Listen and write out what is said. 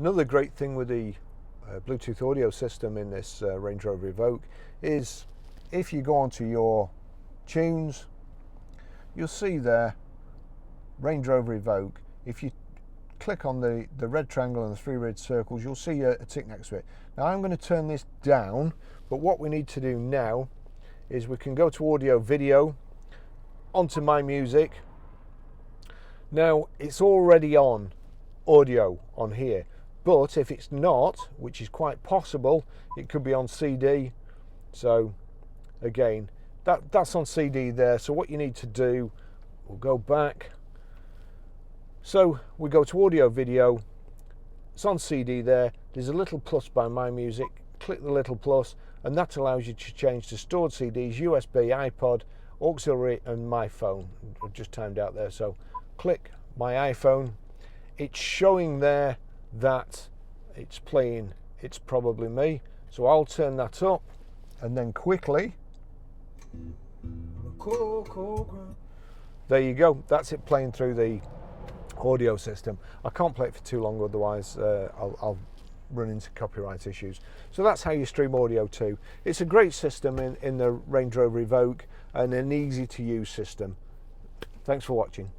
Another great thing with the Bluetooth audio system in this Range Rover Evoque is if you go onto your tunes, you'll see there Range Rover Evoque. If you click on the red triangle and the 3 red circles, you'll see a tick next to it. Now I'm going to turn this down, but what we need to do now is we can go to audio video, onto my music. Now it's already on audio on here, but if it's not, which is quite possible, it could be on CD. So again, that's on CD there. So what you need to do, we'll go back. So we go to audio video, it's on CD there, there's a little plus by my music, click the little plus, and that allows you to change to stored CDs, USB, iPod, auxiliary, and my phone. I've just timed out there, so click my iPhone. It's showing there that it's playing It's Probably Me, so I'll turn that up, and then quickly, there you go, that's it playing through the audio system. I can't play it for too long, otherwise I'll run into copyright issues. So that's how you stream audio too. It's a great system in the Range Rover Evoque, and an easy to use system. Thanks for watching.